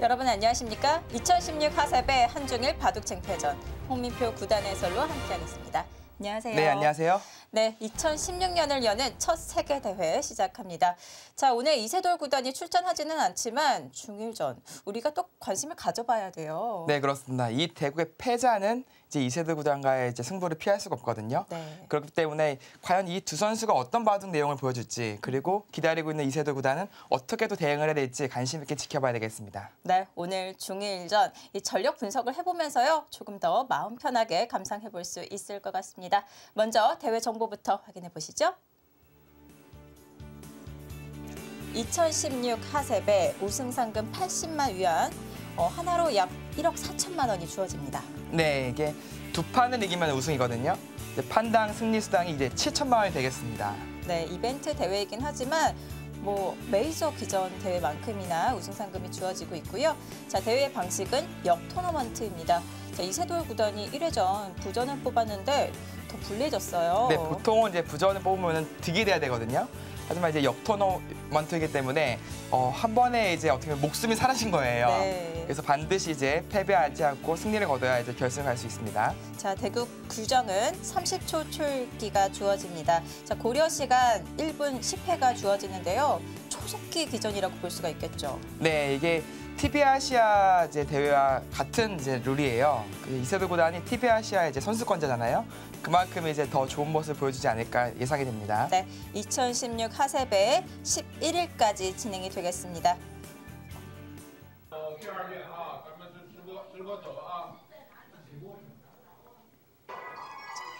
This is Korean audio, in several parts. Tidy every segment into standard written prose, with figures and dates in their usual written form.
여러분 안녕하십니까? 2016 하세배 한중일 바둑쟁패전 홍민표 구단 해설로 함께하겠습니다. 안녕하세요. 네, 안녕하세요. 네, 2016년을 여는 첫 세계대회 시작합니다. 자, 오늘 이세돌 구단이 출전하지는 않지만 중일전 우리가 또 관심을 가져봐야 돼요. 네, 그렇습니다. 이 대국의 패자는 이제 이세돌 구단과의 이제 승부를 피할 수가 없거든요. 네. 그렇기 때문에 과연 이 두 선수가 어떤 바둑 내용을 보여줄지 그리고 기다리고 있는 이세돌 구단은 어떻게 또 대응을 해야 될지 관심 있게 지켜봐야 되겠습니다. 네, 오늘 중일전 이 전력 분석을 해보면서요. 조금 더 마음 편하게 감상해볼 수 있을 것 같습니다. 먼저 대회 정보부터 확인해 보시죠. 2016 하세배 우승 상금 80만 위안, 하나로 약 1억 4천만 원이 주어집니다. 네, 이게 두 판을 이기면 우승이거든요. 이제 판당 승리 수당이 이제 7천만 원이 되겠습니다. 네, 이벤트 대회이긴 하지만 메이저 기전 대회만큼이나 우승 상금이 주어지고 있고요. 자, 대회 방식은 역 토너먼트입니다. 자, 이세돌 구단이 1회전 부전을 뽑았는데 더 불리해졌어요. 네, 보통은 이제 부전을 뽑으면 득이 돼야 되거든요. 하지만 이제 역 토너먼트이기 때문에 한 번에 이제 어떻게 보면 목숨이 사라진 거예요. 네. 그래서 반드시 이제 패배하지 않고 승리를 거둬야 이제 결승을 갈 수 있습니다. 자, 대국 규정은 30초 초읽기가 주어집니다. 자, 고려 시간 1분 10회가 주어지는데요. 초속기 기전이라고 볼 수가 있겠죠. 네, 이게 TV 아시아 이제 대회와 같은 이제 룰이에요. 이세돌 구단이 TV 아시아 이제 선수권자잖아요. 그만큼 이제 더 좋은 모습을 보여주지 않을까 예상이 됩니다. 네, 2016 하세배 11일까지 진행이 되겠습니다.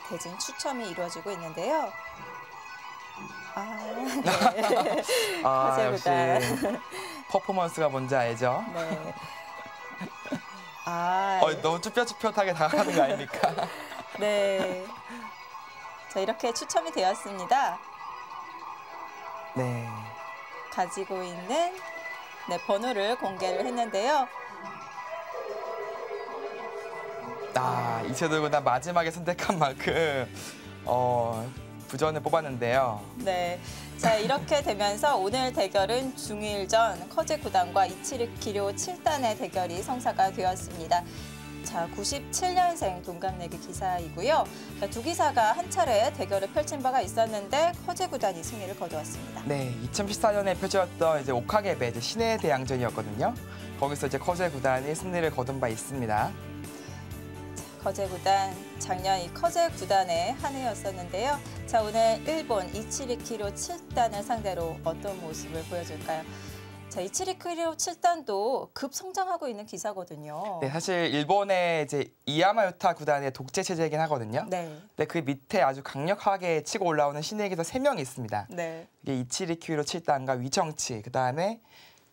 대진 추첨이 이루어지고 있는데요. 네. 역시 퍼포먼스가 뭔지 알죠? 네. 너무 쭈뼛쭈뼛하게 다가가는 거 아닙니까? 네. 자, 이렇게 추첨이 되었습니다. 네. 가지고 있는 번호를 공개를 했는데요. 이세돌 구단 마지막에 선택한 만큼 부전을 뽑았는데요. 네. 자, 이렇게 되면서 오늘 대결은 중일전 커제 구단과 271기료 7단의 대결이 성사가 되었습니다. 자, 97년생 동갑내기 기사이고요. 자, 두 기사가 한 차례 대결을 펼친 바가 있었는데 커제 구단이 승리를 거두었습니다. 네, 2014년에 펼쳐졌던 이제 옥하게배 이제 신의 대항전이었거든요. 거기서 이제 커제 구단이 승리를 거둔 바 있습니다. 커제 구단, 작년 이 커제 구단의 한 해였었는데요. 자, 오늘 일본 272kg 7단을 상대로 어떤 모습을 보여줄까요? 자, 272kg 7단도 급성장하고 있는 기사거든요. 네, 사실 일본의 이제 이야마유타 구단의 독재 체제이긴 하거든요. 네. 네, 그 밑에 아주 강력하게 치고 올라오는 신의 기사 3명이 있습니다. 네. 이게 272kg 7단과 위정치, 그다음에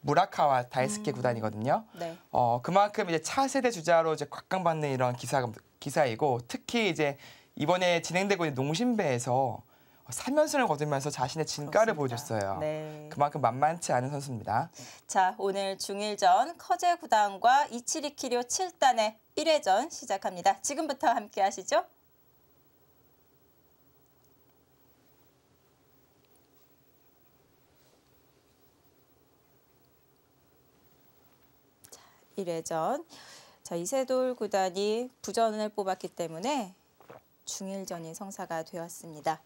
무라카와 다이스케 구단이거든요. 네. 그만큼 이제 차세대 주자로 이제 각광받는 이런 기사이고 특히 이제 이번에 진행되고 있는 농심배에서 3연승을 거두면서 자신의 진가를 보여줬어요. 네. 그만큼 만만치 않은 선수입니다. 자, 오늘 중일전 커제 구단과 272kg 7단의 1회전 시작합니다. 지금부터 함께 하시죠. 자, 1회전. 자, 이세돌 구단이 부전을 뽑았기 때문에 중일전이 성사가 되었습니다.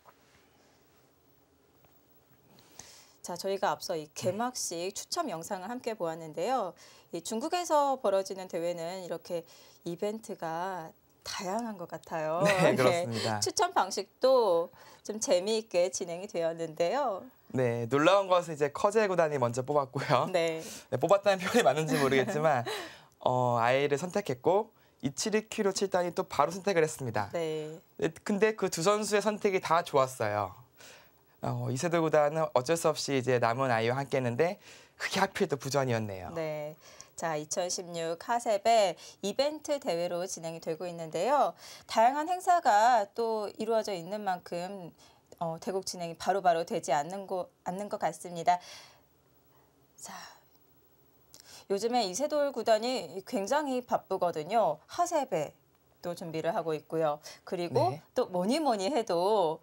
자, 저희가 앞서 이 개막식 추첨 영상을 함께 보았는데요. 이 중국에서 벌어지는 대회는 이렇게 이벤트가 다양한 것 같아요. 네, 그렇습니다. 추첨 방식도 좀 재미있게 진행이 되었는데요. 네, 놀라운 것은 이제 커제 구단이 먼저 뽑았고요. 네. 네, 뽑았다는 표현이 맞는지 모르겠지만 아이를 선택했고 272kg 7단이 또 바로 선택을 했습니다. 네. 근데 그 두 선수의 선택이 다 좋았어요. 이세돌 구단은 어쩔 수 없이 이제 남은 아이와 함께 했는데 그게 하필 또 부전이었네요. 네. 자, 2016 하세배 이벤트 대회로 진행이 되고 있는데요. 다양한 행사가 또 이루어져 있는 만큼 대국 진행이 바로바로 되지 않는 것 같습니다. 자, 요즘에 이세돌 구단이 굉장히 바쁘거든요. 하세배도 준비를 하고 있고요. 그리고 네. 또 뭐니 해도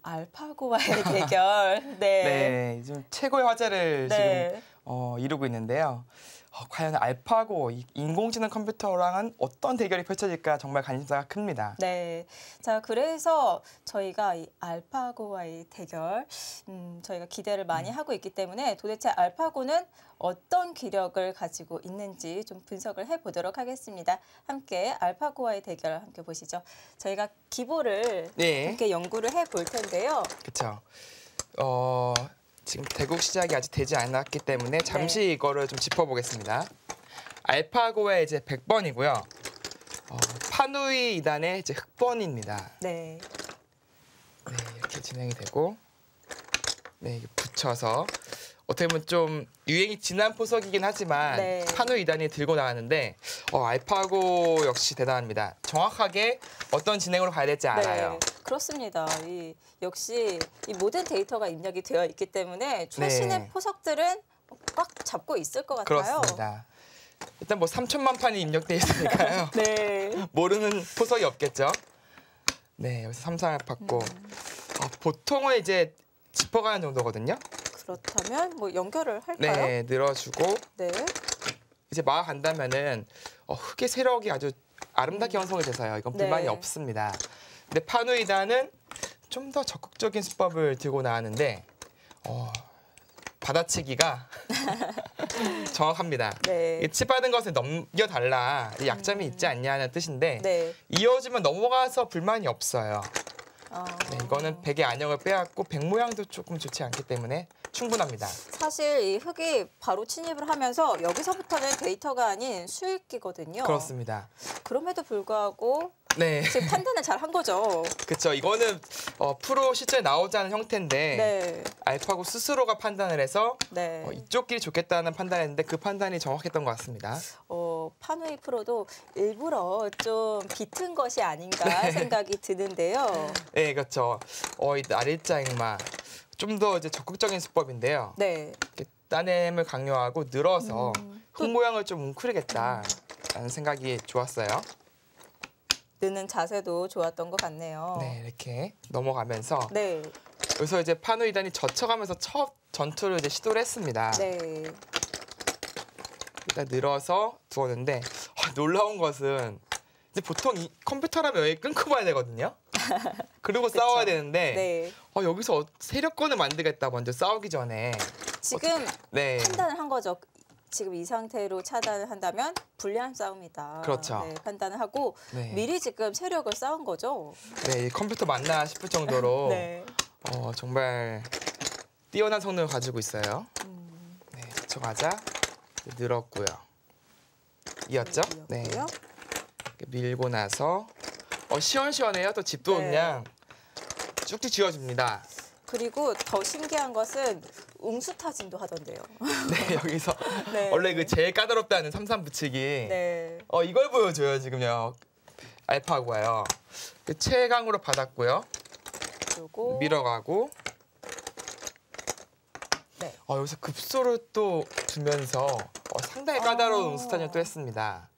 알파고와의 대결. 네. 네, 좀 최고의 화제를 네. 지금 이루고 있는데요. 과연 알파고 이 인공지능 컴퓨터랑은 어떤 대결이 펼쳐질까 정말 관심사가 큽니다. 네. 자, 그래서 저희가 이 알파고와의 대결, 저희가 기대를 많이 하고 있기 때문에 도대체 알파고는 어떤 기력을 가지고 있는지 좀 분석을 해보도록 하겠습니다. 함께 알파고와의 대결 함께 보시죠. 저희가 기보를 네. 함께 연구를 해볼 텐데요. 그렇죠. 지금 대국 시작이 아직 되지 않았기 때문에 잠시 네. 이거를 좀 짚어보겠습니다. 알파고의 이제 100번이고요. 파누이 2단의 이제 흑번입니다. 네. 네, 이렇게 진행이 되고, 네, 이게 붙여서 어떻게 보면 좀 유행이 지난 포석이긴 하지만 네. 파누이 2단이 들고 나왔는데 알파고 역시 대단합니다. 정확하게 어떤 진행으로 가야 될지 알아요. 네, 그렇습니다. 역시 이 모든 데이터가 입력이 되어 있기 때문에 최신의 네. 포석들은 꽉 잡고 있을 것 같아요. 그렇습니다. 일단 뭐 3천만 판이 입력돼 있으니까요. 네. 모르는 포석이 없겠죠. 네, 여기서 3상을 받고 보통은 이제 짚어가는 정도거든요. 그렇다면 뭐 연결을 할까요? 네, 늘어주고 네. 이제 막 간다면은 흙의 세력이 아주 아름답게 형성이 돼서요. 이건 불만이 네. 없습니다. 근데 파누이다는 좀 더 적극적인 수법을 들고 나왔는데 받아치기가 정확합니다. 네. 이 칩받은 것을 넘겨달라 이 약점이 있지 않냐는 뜻인데 네. 이어지면 넘어가서 불만이 없어요. 아, 네, 이거는 백의 안형을 빼앗고 백 모양도 조금 좋지 않기 때문에 충분합니다. 사실 이 흙이 바로 침입을 하면서 여기서부터는 데이터가 아닌 수익기거든요. 그렇습니다. 그럼에도 불구하고 네, 지금 판단을 잘 한 거죠. 그렇죠. 이거는 프로 실제 나오지 않은 형태인데 네. 알파고 스스로가 판단을 해서 네. 이쪽 길이 좋겠다는 판단했는데 그 판단이 정확했던 것 같습니다. 파누이 프로도 일부러 좀 비튼 것이 아닌가 생각이 드는데요. 네, 그렇죠. 이 날일자잉마 좀 더 이제 적극적인 수법인데요. 네. 이렇게 따냄을 강요하고 늘어서 흙 모양을 좀 웅크리겠다라는 생각이 좋았어요. 느는 자세도 좋았던 것 같네요. 네, 이렇게 넘어가면서 네. 여기서 이제 파누이단이 젖혀가면서 첫 전투를 이제 시도를 했습니다. 네. 일단 늘어서 두었는데 놀라운 것은 이제 보통 이 컴퓨터라면 여기 끊고 봐야 되거든요. 그리고 싸워야 되는데 네. 여기서 세력권을 만들겠다 먼저 싸우기 전에 지금 네. 판단을 한 거죠. 지금 이 상태로 차단을 한다면 불리한 싸움이다. 그렇죠. 네, 판단을 하고 네. 미리 지금 세력을 쌓은 거죠. 네, 이 컴퓨터 맞나 싶을 정도로 네. 정말 뛰어난 성능을 가지고 있어요. 네, 젖혀가자 늘었고요. 이었죠? 네. 이었고요. 이렇게 밀고 나서 시원시원해요. 또 집도 네. 그냥 쭉쭉 지워줍니다. 그리고 더 신기한 것은 웅수타진도 하던데요. 네, 여기서 네. 원래 그 제일 까다롭다는 삼삼 붙이기 네. 이걸 보여줘요 지금요. 알파고가요. 최강으로 받았고요. 그리고 밀어가고 네. 여기서 급소를 또 두면서 상당히 까다로운 웅수타진을 또 했습니다.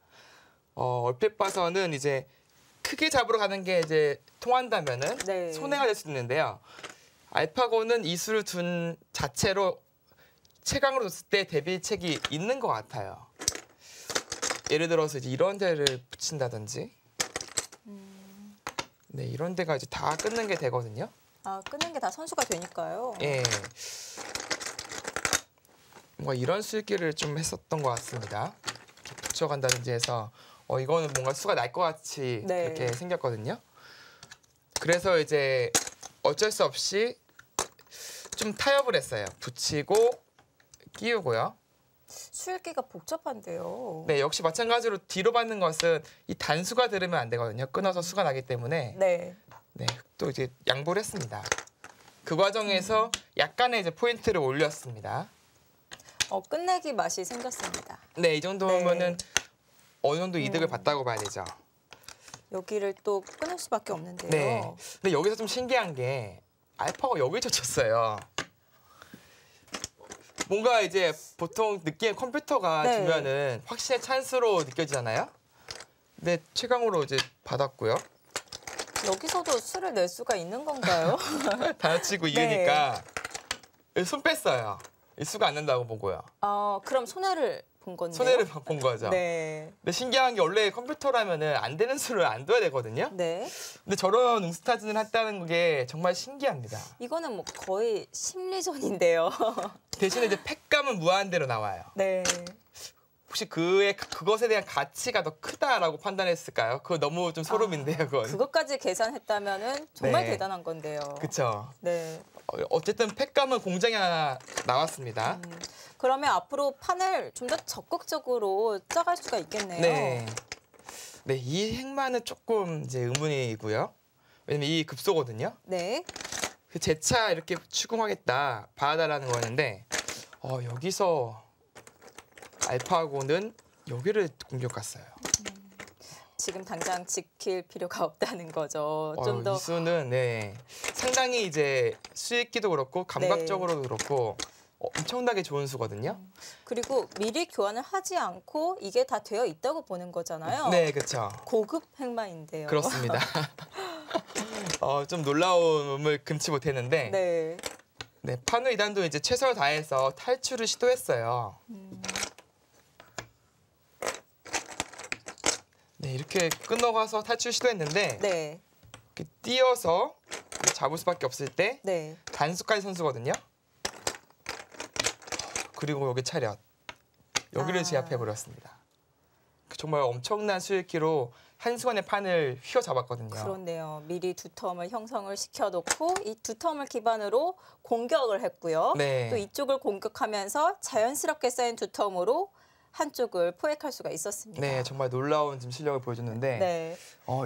얼핏 봐서는 이제 크게 잡으러 가는 게 이제 통한다면은 네. 손해가 될 수 있는데요. 알파고는 이 수를 둔 자체로 최강으로 뒀을 때 대비책이 있는 것 같아요. 예를 들어서 이제 이런 데를 붙인다든지, 네 이런 데가 이제 다 끊는 게 되거든요. 끊는 게 다 선수가 되니까요. 예, 뭔가 이런 술기를 좀 했었던 것 같습니다. 이렇게 붙여간다든지 해서 이거는 뭔가 수가 날 것 같이 네. 이렇게 생겼거든요. 그래서 이제 어쩔 수 없이 좀 타협을 했어요. 붙이고 끼우고요. 수일기가 복잡한데요. 네, 역시 마찬가지로 뒤로 받는 것은 이 단수가 들으면 안 되거든요. 끊어서 수가 나기 때문에 네. 네, 또 이제 양보를 했습니다. 그 과정에서 약간의 이제 포인트를 올렸습니다. 끝내기 맛이 생겼습니다. 네, 이 정도면은 네. 어느 정도 이득을 봤다고 봐야 되죠. 여기를 또 끊을 수밖에 없는데요. 네. 근데 여기서 좀 신기한 게 알파가 여기 젖혔어요. 뭔가 이제 보통 느끼는 컴퓨터가 네. 주면은 확신의 찬스로 느껴지잖아요. 근데 최강으로 이제 받았고요. 여기서도 수를 낼 수가 있는 건가요? 다치고 이으니까 손 뺐어요. 이 수가 안 난다고 보고요. 그럼 손해를 본 건데요. 손해를 본 거죠. 네. 근데 신기한 게 원래 컴퓨터라면은 안 되는 수를 안 둬야 되거든요. 네. 근데 저런 응스타진을 했다는 게 정말 신기합니다. 이거는 뭐 거의 심리전인데요. 대신에 이제 팩감은 무한대로 나와요. 네. 혹시 그것에 대한 가치가 더 크다라고 판단했을까요? 그거 너무 좀 소름인데요, 그건. 그것까지 계산했다면은 정말 네. 대단한 건데요. 그렇죠. 네. 어쨌든 팩감은 공장에 하나 나왔습니다. 그러면 앞으로 판을 좀 더 적극적으로 짜갈 수가 있겠네요. 네. 네, 이 행만은 조금 이제 의문이고요. 왜냐면 이 급소거든요. 네. 그 제 차 이렇게 추궁하겠다 봐달라는 거였는데 여기서 알파고는 여기를 공격 갔어요. 지금 당장 지킬 필요가 없다는 거죠. 좀 더 이 수는 네, 상당히 이제 수익기도 그렇고 감각적으로도 그렇고 엄청나게 좋은 수거든요. 그리고 미리 교환을 하지 않고 이게 다 되어 있다고 보는 거잖아요. 네, 그렇죠. 고급 행마인데요. 그렇습니다. 좀 놀라움을 금치 못했는데 네. 네, 판우 2단도 이제 최선을 다해서 탈출을 시도했어요. 네, 이렇게 끊어가서 탈출 시도했는데 네. 이렇게 뛰어서 잡을 수밖에 없을 때 네. 단수까지 선수거든요. 그리고 여기 차렷. 여기를 제압해 버렸습니다. 정말 엄청난 수익기로 한순간에 판을 휘어잡았거든요. 그렇네요. 미리 두 텀을 형성을 시켜놓고 이 두 텀을 기반으로 공격을 했고요. 네. 또 이쪽을 공격하면서 자연스럽게 쌓인 두 텀으로 한쪽을 포획할 수가 있었습니다. 네, 정말 놀라운 지금 실력을 보여줬는데 네.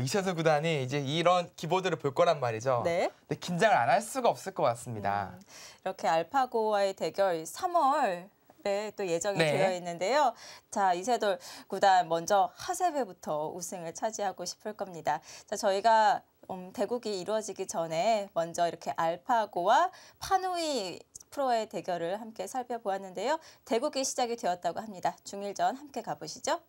이세돌 구단이 이제 이런 기보드를 볼 거란 말이죠. 네. 근데 긴장을 안 할 수가 없을 것 같습니다. 이렇게 알파고와의 대결 3월에 또 예정이 네. 되어 있는데요. 자, 이세돌 구단 먼저 하세배부터 우승을 차지하고 싶을 겁니다. 자, 저희가 대국이 이루어지기 전에 먼저 이렇게 알파고와 파누이 프로의 대결을 함께 살펴보았는데요. 대국이 시작이 되었다고 합니다. 중일전 함께 가보시죠.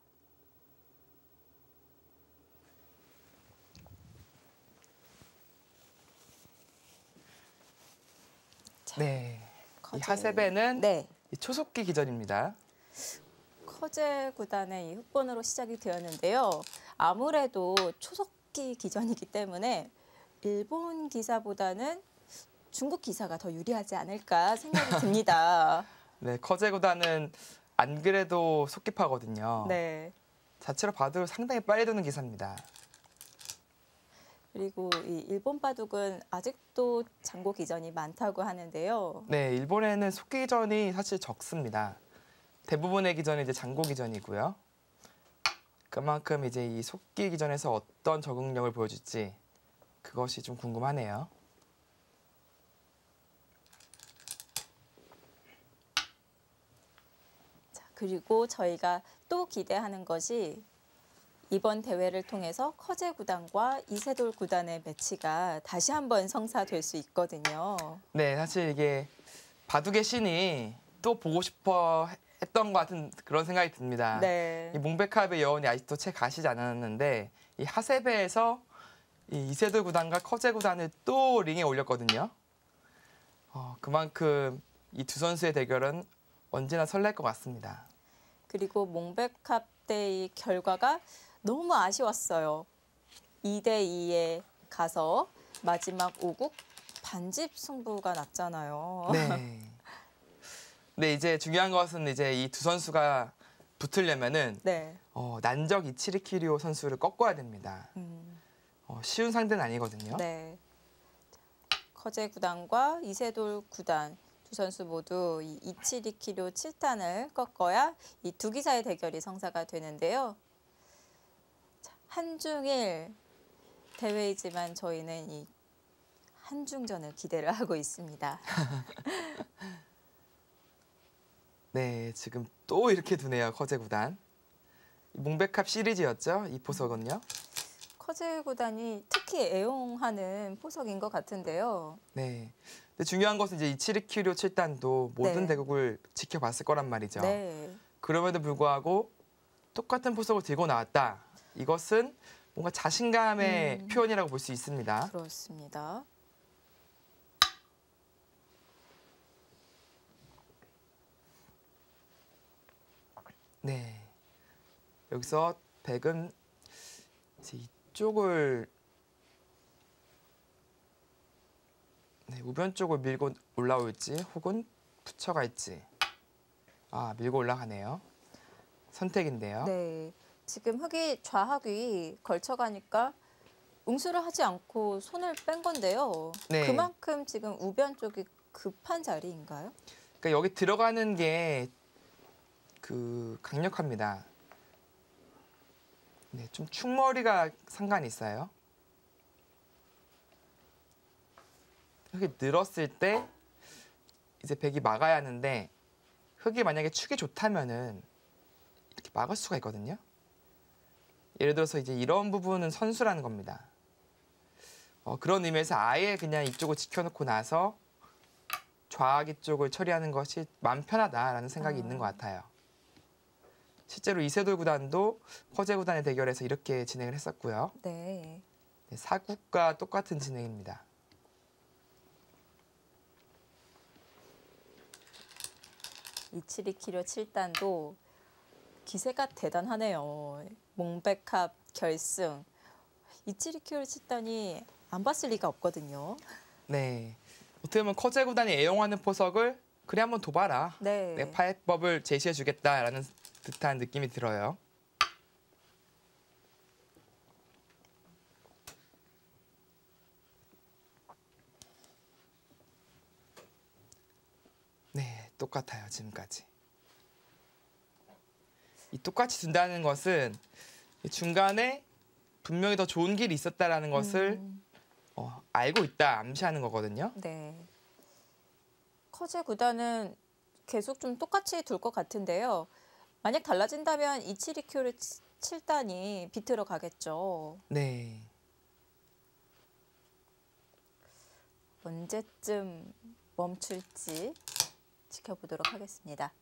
네. 이 커제. 하세배는 네. 이 초속기 기전입니다. 커제 구단의 이 흑번으로 시작이 되었는데요. 아무래도 초석기 기전이기 때문에 일본 기사보다는 중국 기사가 더 유리하지 않을까 생각이 듭니다. 네, 커제 구단은 안 그래도 속기파거든요. 네. 자체로 봐도 상당히 빨리 도는 기사입니다. 그리고 이 일본 바둑은 아직도 장고 기전이 많다고 하는데요. 네, 일본에는 속기 기전이 사실 적습니다. 대부분의 기전이 이제 장고 기전이고요. 그만큼 이제 이 속기 기전에서 어떤 적응력을 보여줄지 그것이 좀 궁금하네요. 자, 그리고 저희가 또 기대하는 것이 이번 대회를 통해서 커제 구단과 이세돌 구단의 매치가 다시 한번 성사될 수 있거든요. 네, 사실 이게 바둑의 신이 또 보고 싶어 했던 것 같은 그런 생각이 듭니다. 네. 이 몽백합의 여운이 아직도 채 가시지 않았는데 이 하세배에서 이 이세돌 구단과 커제 구단을 또 링에 올렸거든요. 그만큼 이 두 선수의 대결은 언제나 설렐 것 같습니다. 그리고 몽백합 때의 결과가 너무 아쉬웠어요. 2대2에 가서 마지막 5국 반집 승부가 났잖아요. 네. 근데 이제 중요한 것은 이제 이 두 선수가 붙으려면은 네. 난적 이치리 키리오 선수를 꺾어야 됩니다. 쉬운 상대는 아니거든요. 네. 커제 구단과 이세돌 구단 두 선수 모두 이 이치리키료 7단을 꺾어야 이 두 기사의 대결이 성사가 되는데요. 자, 한중일 대회이지만 저희는 이 한중전을 기대를 하고 있습니다. 네, 지금 또 이렇게 두네요, 커제 구단. 몽백합 시리즈였죠, 이 포석은요. 커제 구단이 특히 애용하는 포석인 것 같은데요. 네. 근데 중요한 것은 이제 이치리키료 7단도 모든 네. 대국을 지켜봤을 거란 말이죠. 네. 그럼에도 불구하고 똑같은 포석을 들고 나왔다. 이것은 뭔가 자신감의 표현이라고 볼 수 있습니다. 그렇습니다. 네. 여기서 백은 이제 이쪽을 우변 쪽을 밀고 올라올지 혹은 붙여갈지. 아, 밀고 올라가네요. 선택인데요. 네. 지금 흑이 좌학위 걸쳐가니까 응수를 하지 않고 손을 뺀 건데요. 네. 그만큼 지금 우변 쪽이 급한 자리인가요? 그러니까 여기 들어가는 게 강력합니다. 네, 좀 충머리가 상관이 있어요. 흑이 늘었을 때 이제 백이 막아야 하는데 흑이 만약에 축이 좋다면은 이렇게 막을 수가 있거든요. 예를 들어서 이제 이런 부분은 선수라는 겁니다. 그런 의미에서 아예 그냥 이쪽을 지켜놓고 나서 좌악이 쪽을 처리하는 것이 마음 편하다라는 생각이 있는 것 같아요. 실제로 이세돌 구단도 허재 구단의 대결에서 이렇게 진행을 했었고요. 네. 네, 사국과 똑같은 진행입니다. 이치리키료 7단도 기세가 대단하네요. 몽백합 결승. 이치리키료 7단이 안 봤을 리가 없거든요. 네, 어떻게 보면 허재 구단이 애용하는 포석을 그래 한번 둬봐라. 네. 내 파해법을 제시해주겠다라는 듯한 느낌이 들어요. 네, 똑같아요, 지금까지. 이 똑같이 둔다는 것은 중간에 분명히 더 좋은 길이 있었다라는 것을 알고 있다, 암시하는 거거든요. 네. 커제 구단은 계속 좀 똑같이 둘 것 같은데요. 만약 달라진다면 이치리키료 7단이 비틀어 가겠죠. 네. 언제쯤 멈출지 지켜보도록 하겠습니다.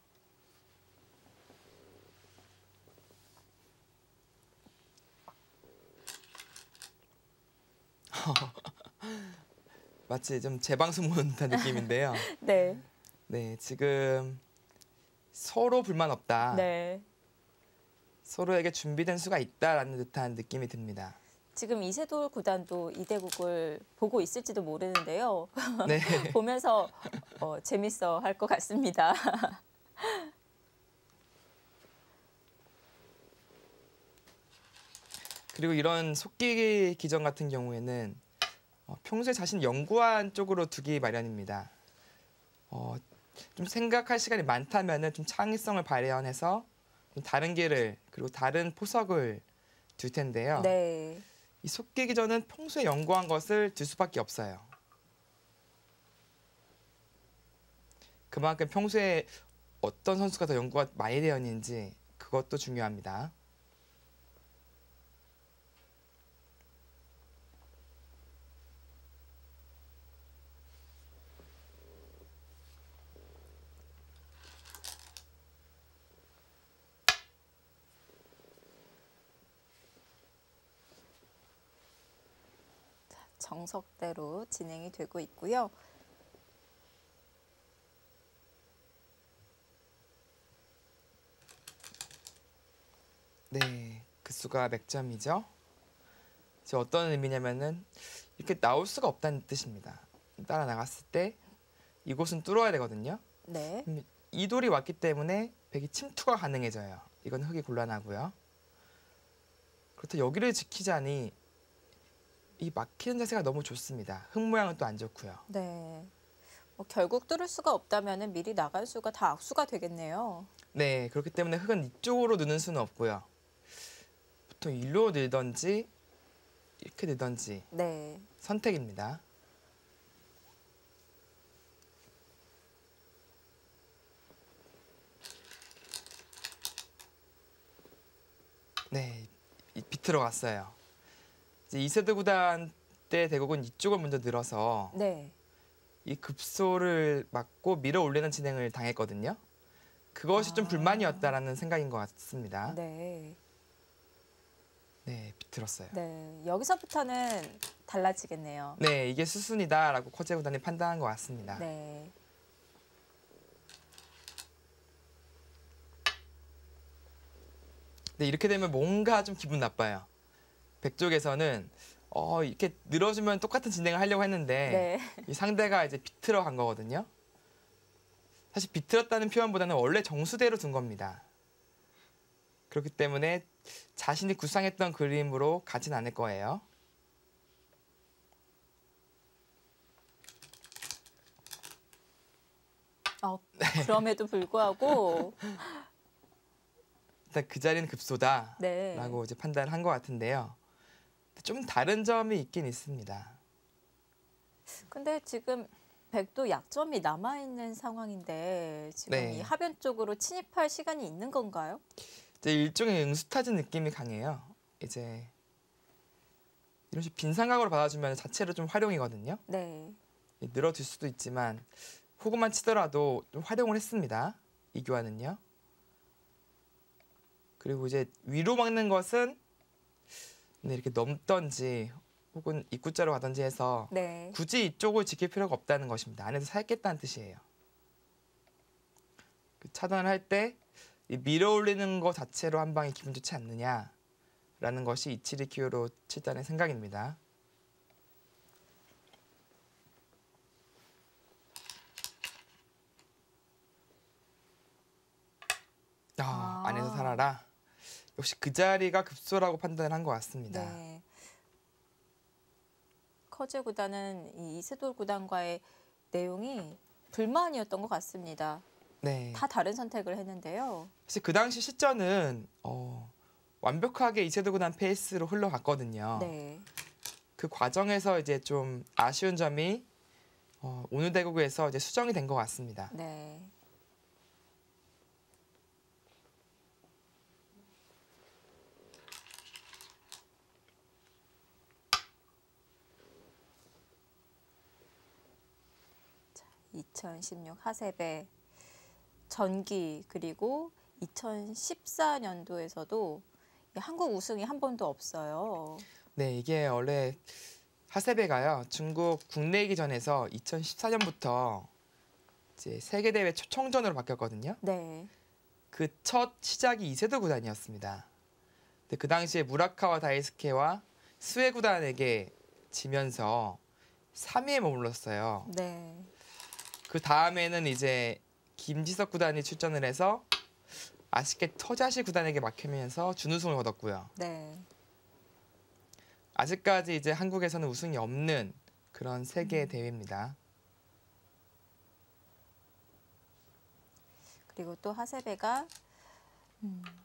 마치 좀 재방송 보는 듯한 느낌인데요. 네. 네, 지금 서로 불만 없다. 네. 서로에게 준비된 수가 있다라는 듯한 느낌이 듭니다. 지금 이세돌 구단도 이 대국을 보고 있을지도 모르는데요. 네. 보면서 재밌어 할 것 같습니다. 그리고 이런 속기 기전 같은 경우에는 평소에 자신 연구한 쪽으로 두기 마련입니다. 좀 생각할 시간이 많다면은 좀 창의성을 발현해서 좀 다른 길을 그리고 다른 포석을 둘 텐데요. 네. 이 속기 기전은 평소에 연구한 것을 둘 수밖에 없어요. 그만큼 평소에 어떤 선수가 더 연구가 많이 되어 있는지 그것도 중요합니다. 정석대로 진행이 되고 있고요. 네, 그 수가 몇 점이죠? 이제 어떤 의미냐면은 이렇게 나올 수가 없다는 뜻입니다. 따라 나갔을 때 이곳은 뚫어야 되거든요. 네. 이 돌이 왔기 때문에 백이 침투가 가능해져요. 이건 흑이 곤란하고요. 그렇다 여기를 지키자니 이 막히는 자세가 너무 좋습니다. 흑 모양은 또 안 좋고요. 네. 결국 뚫을 수가 없다면 미리 나갈 수가 다 악수가 되겠네요. 네, 그렇기 때문에 흑은 이쪽으로 느는 수는 없고요. 보통 일로 늘던지 이렇게 늘던지 네. 선택입니다. 네, 비틀어 갔어요. 이제 2세트 구단 때 대국은 이쪽을 먼저 늘어서 네. 이 급소를 막고 밀어 올리는 진행을 당했거든요. 그것이 좀 불만이었다라는 생각인 것 같습니다. 네. 네, 비틀었어요. 네. 여기서부터는 달라지겠네요. 네, 이게 수순이다라고 커제 구단이 판단한 것 같습니다. 네. 근데 이렇게 되면 뭔가 좀 기분 나빠요. 백 쪽에서는 이렇게 늘어주면 똑같은 진행을 하려고 했는데 네. 이 상대가 이제 비틀어 간 거거든요. 사실 비틀었다는 표현보다는 원래 정수대로 둔 겁니다. 그렇기 때문에 자신이 구상했던 그림으로 가진 않을 거예요. 그럼에도 불구하고 일단 그 자리는 급소다라고 네. 이제 판단을 한 것 같은데요. 좀 다른 점이 있긴 있습니다. 근데 지금 백도 약점이 남아있는 상황인데 지금 이 네. 하변 쪽으로 침입할 시간이 있는 건가요? 이제 일종의 응수타진 느낌이 강해요. 이제 이런 식으로 빈 삼각으로 받아주면 자체로 좀 활용이거든요. 네. 늘어질 수도 있지만 호구만 치더라도 좀 활용을 했습니다. 이 교환은요. 그리고 이제 위로 막는 것은 이렇게 넘던지 혹은 입구자로 가든지 해서 네. 굳이 이쪽을 지킬 필요가 없다는 것입니다. 안에서 살겠다는 뜻이에요. 차단을 할 때 밀어 올리는 것 자체로 한 방이 기분 좋지 않느냐라는 것이 이치리 키요로 칠단의 생각입니다. 안에서 살아라. 역시 그 자리가 급소라고 판단을 한 것 같습니다. 네. 커제 구단은 이 이세돌 구단과의 내용이 불만이었던 것 같습니다. 네. 다 다른 선택을 했는데요. 사실 그 당시 시점은 완벽하게 이세돌 구단 페이스로 흘러갔거든요. 네. 그 과정에서 이제 좀 아쉬운 점이 오늘 대국에서 이제 수정이 된 것 같습니다. 네. 자, 2016 하세배 전기 그리고 2014년도에서도 한국 우승이 한 번도 없어요. 네, 이게 원래 하세베가요. 중국 국내기전에서 2014년부터 이제 세계 대회 초청전으로 바뀌었거든요. 네. 그 첫 시작이 이세돌 구단이었습니다. 근데 그 당시에 무라카와 다이스케와 스웨 구단에게 지면서 3위에 머물렀어요. 네. 그 다음에는 이제 김지석 구단이 출전을 해서 아쉽게 터자시 구단에게 막히면서 준우승을 거뒀고요. 네. 아직까지 이제 한국에서는 우승이 없는 그런 세계 대회입니다. 그리고 또 하세베가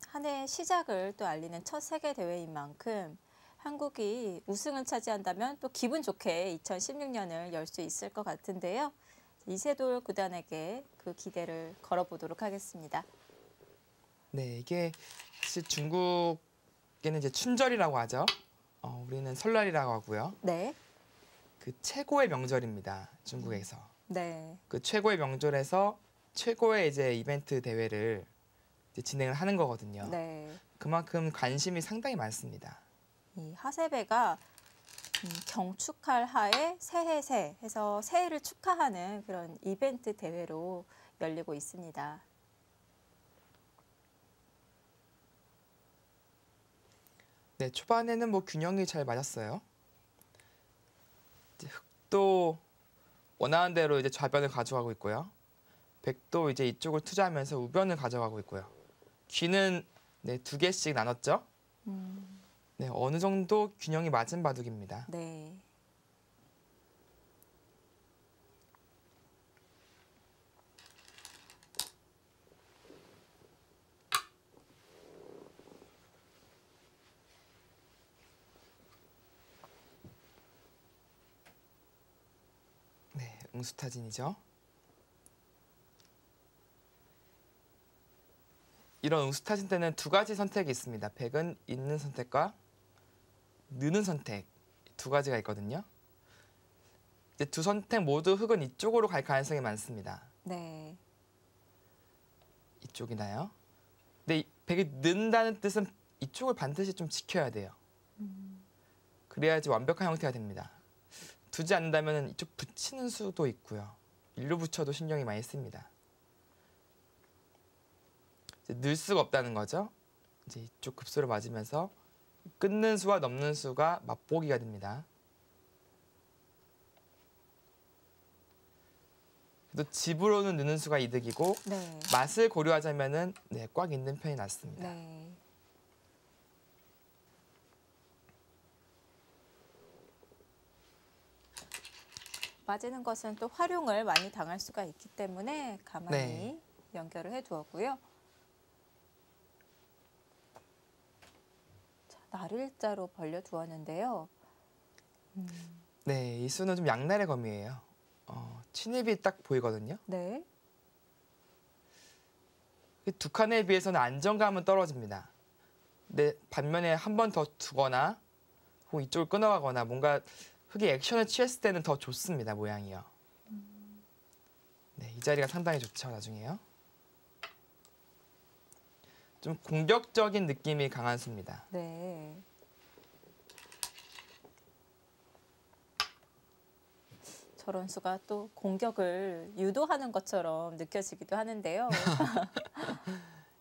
한 해의 시작을 또 알리는 첫 세계 대회인 만큼 한국이 우승을 차지한다면 또 기분 좋게 2016년을 열 수 있을 것 같은데요. 이세돌 구단에게 그 기대를 걸어보도록 하겠습니다. 네, 이게 사실 중국에는 이제 춘절이라고 하죠. 우리는 설날이라고 하고요. 네. 그 최고의 명절입니다. 중국에서. 네. 그 최고의 명절에서 최고의 이제 이벤트 대회를 이제 진행을 하는 거거든요. 네. 그만큼 관심이 상당히 많습니다. 이 하세베가 경축할 하에 새해새 해서 새해를 축하하는 그런 이벤트 대회로 열리고 있습니다. 네, 초반에는 뭐 균형이 잘 맞았어요. 이제 흑도 원하는 대로 이제 좌변을 가져가고 있고요. 백도 이제 이쪽을 투자하면서 우변을 가져가고 있고요. 귀는 네, 2개씩 나눴죠. 네, 어느 정도 균형이 맞은 바둑입니다. 네. 네, 응수타진이죠. 이런 응수타진 때는 2가지 선택이 있습니다. 백은 있는 선택과 느는 선택 2가지가 있거든요. 이제 2 선택 모두 흑은 이쪽으로 갈 가능성이 많습니다. 네. 이쪽이나요? 근데 백이 는다는 뜻은 이쪽을 반드시 좀 지켜야 돼요. 그래야지 완벽한 형태가 됩니다. 두지 않는다면 이쪽 붙이는 수도 있고요. 일로 붙여도 신경이 많이 씁니다. 이제 늘 수가 없다는 거죠. 이제 이쪽 급수를 맞으면서 끊는 수와 넘는 수가 맛보기가 됩니다. 또 집으로는 느는 수가 이득이고 네. 맛을 고려하자면은 네, 꽉 있는 편이 낫습니다. 네. 빠지는 것은 또 활용을 많이 당할 수가 있기 때문에 가만히 네. 연결을 해 두었고요. 자, 날일자로 벌려 두었는데요. 네, 이 수는 좀 양날의 검이에요. 침입이 딱 보이거든요. 네. 이 두 칸에 비해서는 안정감은 떨어집니다. 근데 반면에 한 번 더 두거나 혹은 이쪽을 끊어가거나 뭔가 흙이 액션을 취했을 때는 더 좋습니다, 모양이요. 네, 이 자리가 상당히 좋죠, 나중에요. 좀 공격적인 느낌이 강한 수입니다. 네. 저런 수가 또 공격을 유도하는 것처럼 느껴지기도 하는데요.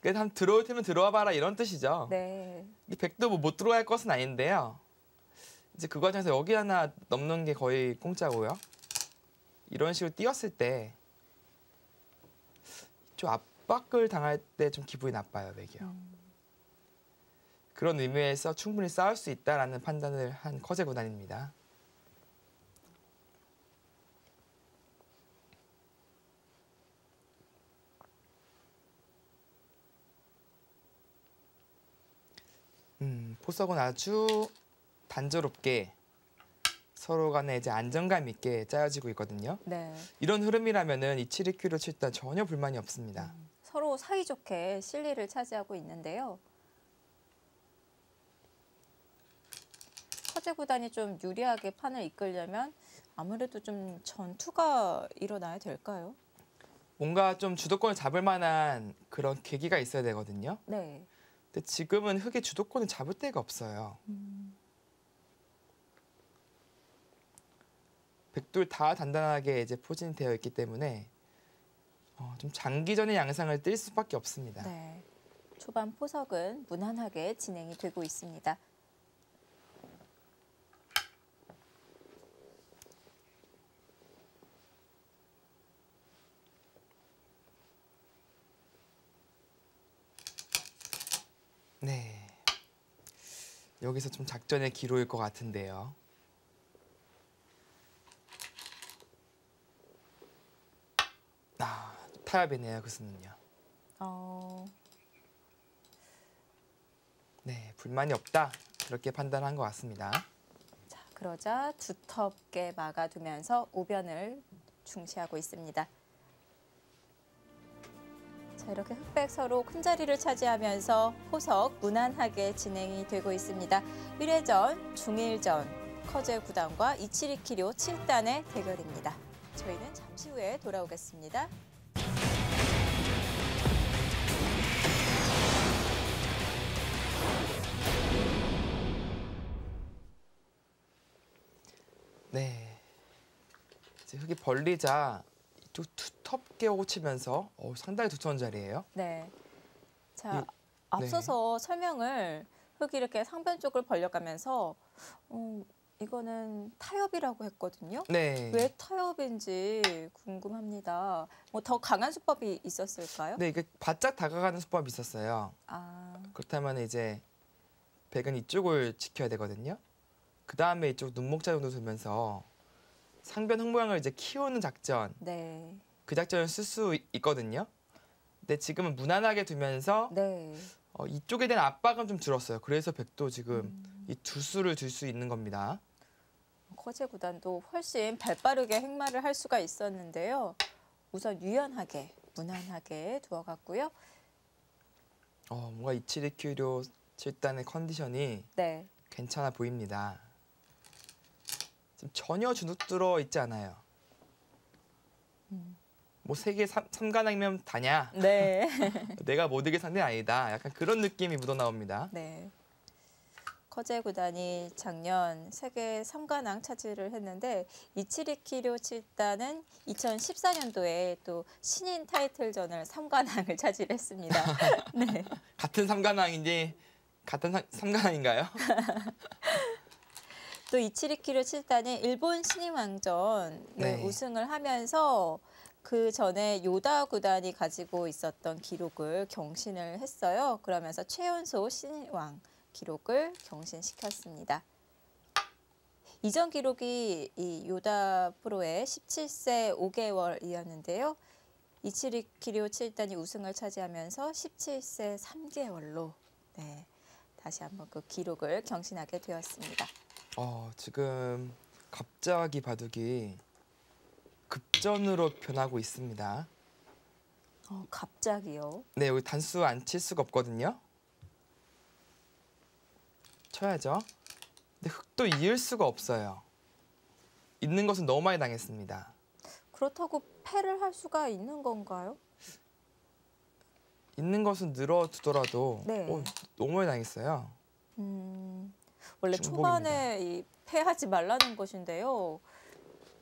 그래서 한 들어올 테면 들어와 봐라 이런 뜻이죠. 네. 이 백도 뭐 못 들어갈 것은 아닌데요. 이제 그 과정에서 여기 하나 넘는 게 거의 공짜고요. 이런 식으로 뛰었을 때 좀 압박을 당할 때 좀 기분이 나빠요, 백이요. 그런 의미에서 충분히 싸울 수 있다라는 판단을 한 커제 구단입니다. 포석은 아주 단조롭게 서로 간에 이제 안정감 있게 짜여지고 있거든요. 네. 이런 흐름이라면은 이 7-2Q로 칠 때 전혀 불만이 없습니다. 서로 사이좋게 실리를 차지하고 있는데요. 커제 구단이 좀 유리하게 판을 이끌려면 아무래도 좀 전투가 일어나야 될까요? 뭔가 좀 주도권을 잡을 만한 그런 계기가 있어야 되거든요. 네. 근데 지금은 흑의 주도권을 잡을 데가 없어요. 백돌 다 단단하게 이제 포진이 되어 있기 때문에 좀 장기전의 양상을 띨 수밖에 없습니다. 네. 초반 포석은 무난하게 진행이 되고 있습니다. 네. 여기서 좀 작전의 기로일 것 같은데요. 타협이네요, 그 수는요. 네, 불만이 없다. 그렇게 판단한 것 같습니다. 자, 그러자 두텁게 막아두면서 우변을 중시하고 있습니다. 자, 이렇게 흑백 서로 큰 자리를 차지하면서 포석 무난하게 진행이 되고 있습니다. 1회전, 중일전, 커제 9단과 272키료 7단의 대결입니다. 저희는 잠시 후에 돌아오겠습니다. 네. 이제 흙이 벌리자 좀 두텁게 오고 치면서 상당히 두터운 자리예요. 네. 자, 네. 앞서서 설명을 흙이 이렇게 상변 쪽을 벌려가면서 이거는 타협이라고 했거든요. 네. 왜 타협인지 궁금합니다. 뭐 더 강한 수법이 있었을까요? 네, 이게 바짝 다가가는 수법이 있었어요. 그렇다면 이제 백은 이쪽을 지켜야 되거든요. 그 다음에 이쪽 눈목자 정도 두면서 상변 흙 모양을 이제 키우는 작전. 네. 그 작전을 쓸 수 있거든요. 근데 지금은 무난하게 두면서 네. 이쪽에 대한 압박은 좀 줄었어요. 그래서 백도 지금 이 두 수를 줄 수 있는 겁니다. 커제 구단도 훨씬 발빠르게 행마를 할 수가 있었는데요. 우선 유연하게, 무난하게 두어갔고요. 뭔가 272Q로 7단의 컨디션이 네. 괜찮아 보입니다. 지금 전혀 주눅들어 있지 않아요. 뭐 세계 3관왕이면 다냐? 네. 내가 못 이길 상대 아니다. 약간 그런 느낌이 묻어나옵니다. 네. 커제 구단이 작년 세계 3관왕 차지를 했는데 이치리키료 7단은 2014년도에 또 신인 타이틀전을 3관왕을 차지했습니다. 네. 같은 삼관왕인지 같은 삼관왕인가요? 또 이치리키료 7단이 일본 신인왕전 네. 우승을 하면서 그 전에 요다 구단이 가지고 있었던 기록을 경신을 했어요. 그러면서 최연소 신인왕 기록을 경신시켰습니다. 이전 기록이 이 요다 프로의 17세 5개월이었는데요. 이치리키료 7단이 우승을 차지하면서 17세 3개월로 네, 다시 한번 그 기록을 경신하게 되었습니다. 지금 갑자기 바둑이 급전으로 변하고 있습니다. 갑자기요? 네, 여기 단수 안 칠 수가 없거든요. 쳐야죠. 근데 흑도 이을 수가 없어요. 있는 것은 너무 많이 당했습니다. 그렇다고 패를 할 수가 있는 건가요? 있는 것은 늘어두더라도 네. 너무 많이 당했어요. 원래 중복입니다. 초반에 이 패하지 말라는 것인데요.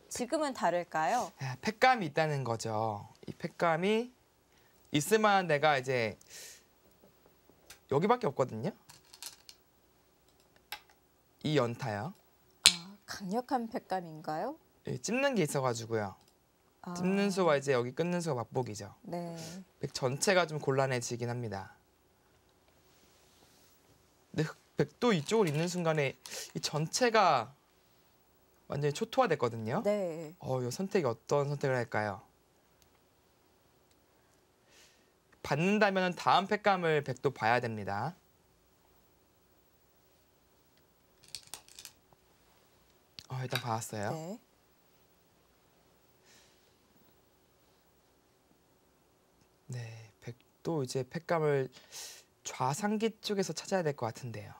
지금은 다를까요? 패감이 있다는 거죠. 이 패감이 있을 만한 데가 이제 여기밖에 없거든요. 이 연타요. 강력한 패감인가요? 찝는 게 있어가지고요. 찝는 수와 이제 여기 끊는 수가 맞복이죠. 네. 백 전체가 좀 곤란해지긴 합니다. 근데 백도 이쪽을 있는 순간에 이 전체가 완전히 초토화됐거든요. 네. 이 선택이 어떤 선택을 할까요? 받는다면 다음 패감을 백도 봐야 됩니다. 일단 받았어요. 네. 네, 백도 이제 패감을 좌상기 쪽에서 찾아야 될 것 같은데요.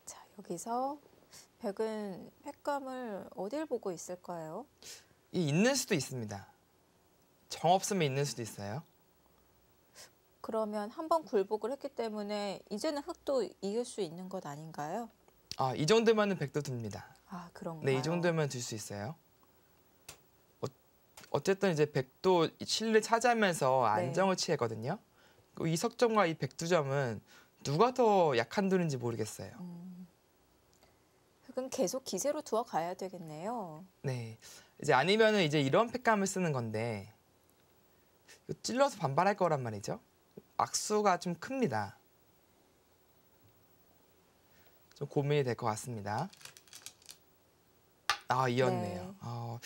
자, 여기서 백은 패감을 어딜 보고 있을까요? 있는 수도 있습니다. 정 없으면 있는 수도 있어요. 그러면 한번 굴복을 했기 때문에 이제는 흑도 이길 수 있는 것 아닌가요? 이 정도면은 백도 듭니다. 그런가요? 네, 이 정도면 들 수 있어요. 어쨌든 이제 백도 실을 차지하면서 안정을 취했거든요. 이 석점과 이 백두점은 누가 더 약한 둘인지 모르겠어요. 흑은 계속 기세로 두어 가야 되겠네요. 네, 이제 아니면은 이제 이런 패감을 쓰는 건데 찔러서 반발할 거란 말이죠. 악수가 좀 큽니다. 좀 고민이 될 것 같습니다. 이었네요. 네.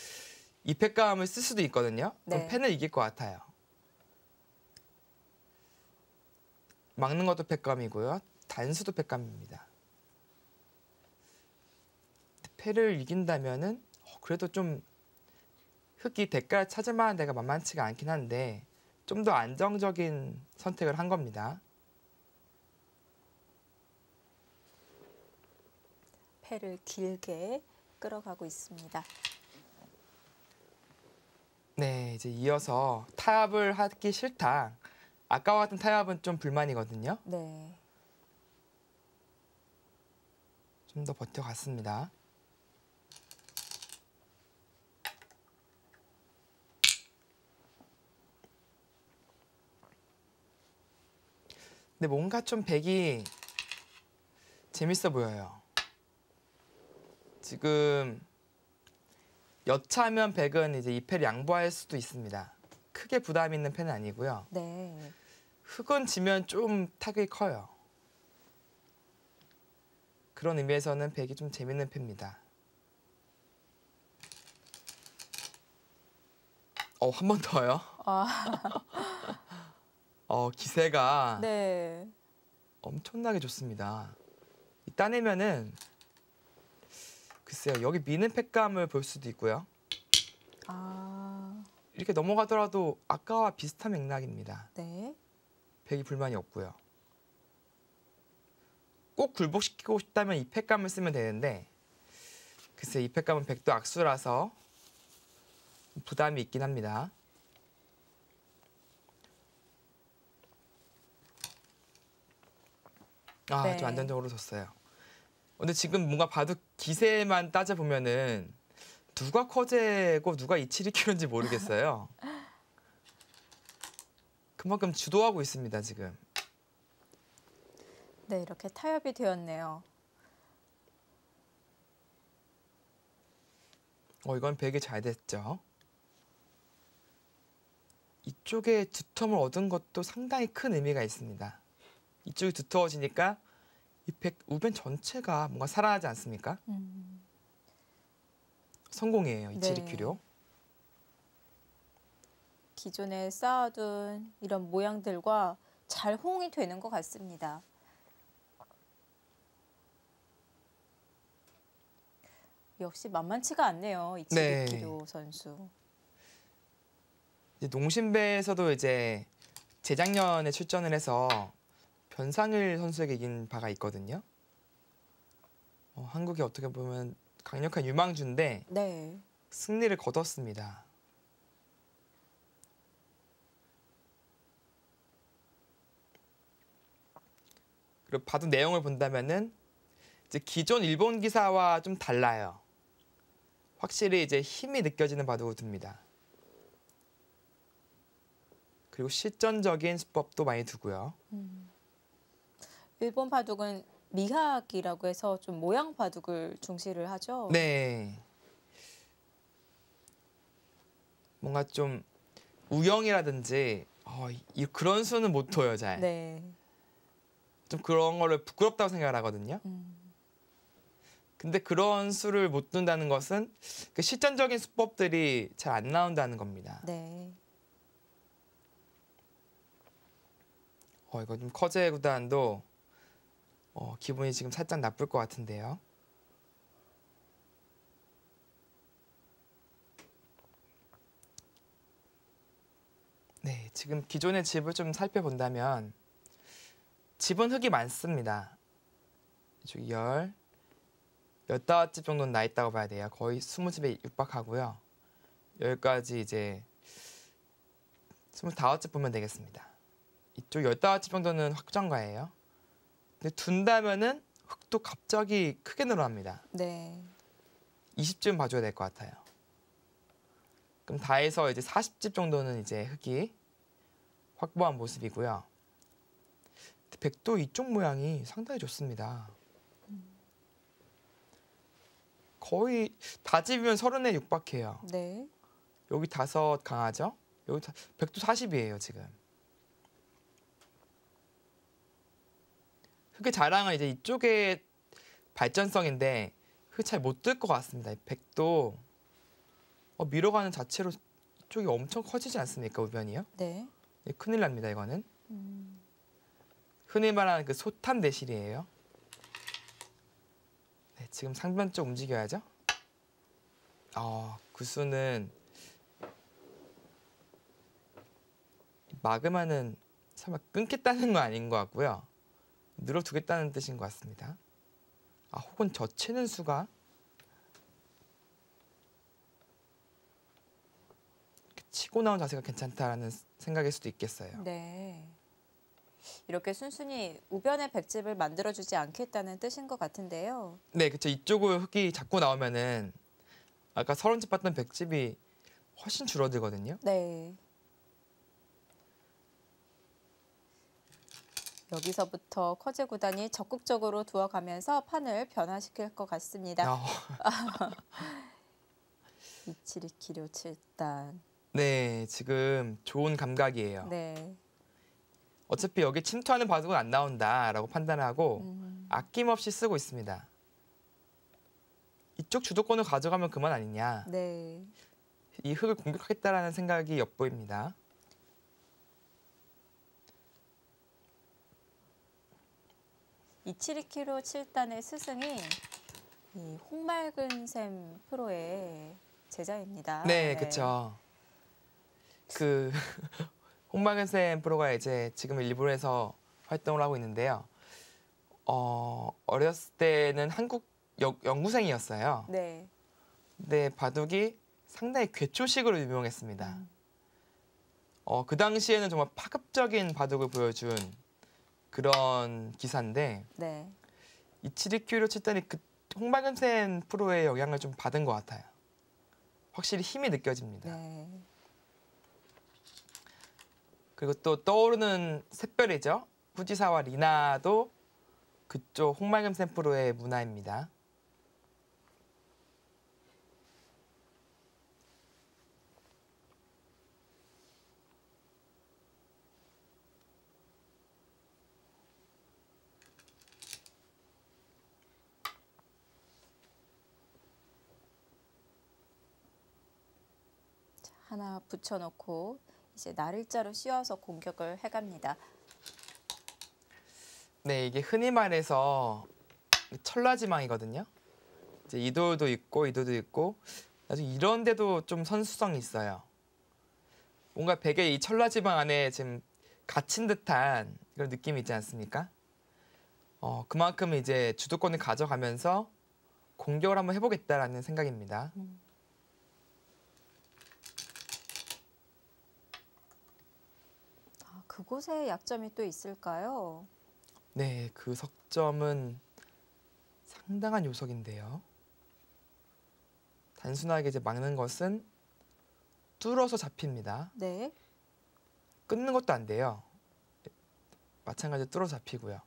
이 패감을 쓸 수도 있거든요. 그럼 네. 패는 이길 것 같아요. 막는 것도 패감이고요. 단수도 패감입니다. 패를 이긴다면은 그래도 좀 흑이 대가를 찾을 만한 데가 만만치가 않긴 한데 좀 더 안정적인 선택을 한 겁니다. 패를 길게 끌어가고 있습니다. 네, 이제 이어서 타협을 하기 싫다. 아까와 같은 타협은 좀 불만이거든요. 네. 좀 더 버텨갔습니다. 근데 뭔가 좀 백이 재밌어 보여요. 지금 여차하면 백은 이제 이 패를 양보할 수도 있습니다. 크게 부담 있는 패는 아니고요. 네. 흑은 지면 좀 타격이 커요. 그런 의미에서는 백이 좀 재밌는 패입니다. 한 번 더요. 기세가 네. 엄청나게 좋습니다. 따내면은 글쎄요, 여기 미는 패감을 볼 수도 있고요. 이렇게 넘어가더라도 아까와 비슷한 맥락입니다. 네. 백이 불만이 없고요. 꼭 굴복시키고 싶다면 이 패감을 쓰면 되는데 글쎄 이 팩감은 백도 악수라서 부담이 있긴 합니다. 아, 네. 좀 안정적으로 뒀어요. 근데 지금 뭔가 바둑 기세만 따져보면은 누가 커제고 누가 이치리큐인지 모르겠어요. 그만큼 주도하고 있습니다, 지금. 네, 이렇게 타협이 되었네요. 이건 백이 잘 됐죠. 이쪽에 두텀을 얻은 것도 상당히 큰 의미가 있습니다. 이쪽이 두터워지니까 이 백 우변 전체가 뭔가 살아나지 않습니까? 성공이에요, 이치리큐료. 네. 기존에 쌓아둔 이런 모양들과 잘 호응이 되는 것 같습니다. 역시 만만치가 않네요, 이치리키료 선수. 이제 농심배에서도 이제 재작년에 출전을 해서 변상일 선수에게 이긴 바가 있거든요. 한국이 어떻게 보면 강력한 유망주인데 네. 승리를 거뒀습니다. 그리고 바둑 내용을 본다면은 이제 기존 일본 기사와 좀 달라요. 확실히 이제 힘이 느껴지는 바둑을 둡니다. 그리고 실전적인 수법도 많이 두고요. 일본 바둑은 미학이라고 해서 좀 모양 바둑을 중시를 하죠. 네. 뭔가 좀 우영이라든지 그런 수는 못 둬요, 잘. 네. 좀 그런 거를 부끄럽다고 생각을 하거든요. 근데 그런 수를 못 둔다는 것은 그 실전적인 수법들이 잘 안 나온다는 겁니다. 네. 이거 좀 커제 구단도 기분이 지금 살짝 나쁠 것 같은데요. 네, 지금 기존의 집을 좀 살펴본다면 집은 흙이 많습니다. 이쪽 15집 정도는 나 있다고 봐야 돼요. 거의 20집에 육박하고요. 여기까지 이제 25집 보면 되겠습니다. 이쪽 15집 정도는 확정가예요. 근데 둔다면은 흙도 갑자기 크게 늘어납니다. 네. 20집 봐줘야 될 것 같아요. 그럼 다 해서 이제 40집 정도는 이제 흙이 확보한 모습이고요. 백도 이쪽 모양이 상당히 좋습니다. 거의 다 집이면 30에 육박해요. 네. 여기 5 강하죠? 여기 백도 40이에요, 지금. 흙의 자랑은 이제 이쪽의 발전성인데 흙 잘 못 들 것 같습니다. 백도 밀어가는 자체로 이쪽이 엄청 커지지 않습니까, 우변이요? 네. 큰일 납니다, 이거는. 흔히 말하는 그 소탄 대실이에요. 네, 지금 상변 쪽 움직여야죠. 구수는 마그마는 설마 끊겠다는 거 아닌 것 같고요. 늘어두겠다는 뜻인 것 같습니다. 혹은 젖히는 수가 치고 나온 자세가 괜찮다라는 생각일 수도 있겠어요. 네. 이렇게 순순히 우변의 백집을 만들어주지 않겠다는 뜻인 것 같은데요. 네, 그렇죠. 이쪽을 흙이 자꾸 나오면은 아까 30집 봤던 백집이 훨씬 줄어들거든요. 네. 여기서부터 커제 구단이 적극적으로 두어가면서 판을 변화시킬 것 같습니다. 이치리키료 7단. 네, 지금 좋은 감각이에요. 네. 어차피 여기 침투하는 바둑은 안 나온다라고 판단하고 아낌없이 쓰고 있습니다. 이쪽 주도권을 가져가면 그만 아니냐. 네. 이 흙을 공격하겠다라는 생각이 엿보입니다. 이치리키로 7단의 스승이 이 홍맑은 샘 프로의 제자입니다. 네, 그렇죠. 그 홍마근쌤 프로가 이제 지금 일본에서 활동을 하고 있는데요. 어렸을 때는 한국 연구생이었어요. 네. 근데 바둑이 상당히 괴초식으로 유명했습니다. 그 당시에는 정말 파급적인 바둑을 보여준 그런 기사인데 네. 이치리큐로 쳤더니 그 홍박은센 프로의 영향을 좀 받은 것 같아요. 확실히 힘이 느껴집니다. 네. 그리고 또 떠오르는 샛별이죠. 후지사와 리나도 그쪽 홍말금센 프로의 문화입니다. 하나 붙여놓고 이제 날일자로 씌워서 공격을 해갑니다. 네, 이게 흔히 말해서 철라지망이거든요. 이제 이돌도 있고 나중에 이런 데도 좀 선수성이 있어요. 뭔가 베개 이 철라지망 안에 지금 갇힌 듯한 그런 느낌이 있지 않습니까? 그만큼 이제 주도권을 가져가면서 공격을 한번 해보겠다라는 생각입니다. 그곳에 약점이 또 있을까요? 네, 그 석점은 상당한 요석인데요. 단순하게 이제 막는 것은 뚫어서 잡힙니다. 네. 끊는 것도 안 돼요. 마찬가지로 뚫어 잡히고요.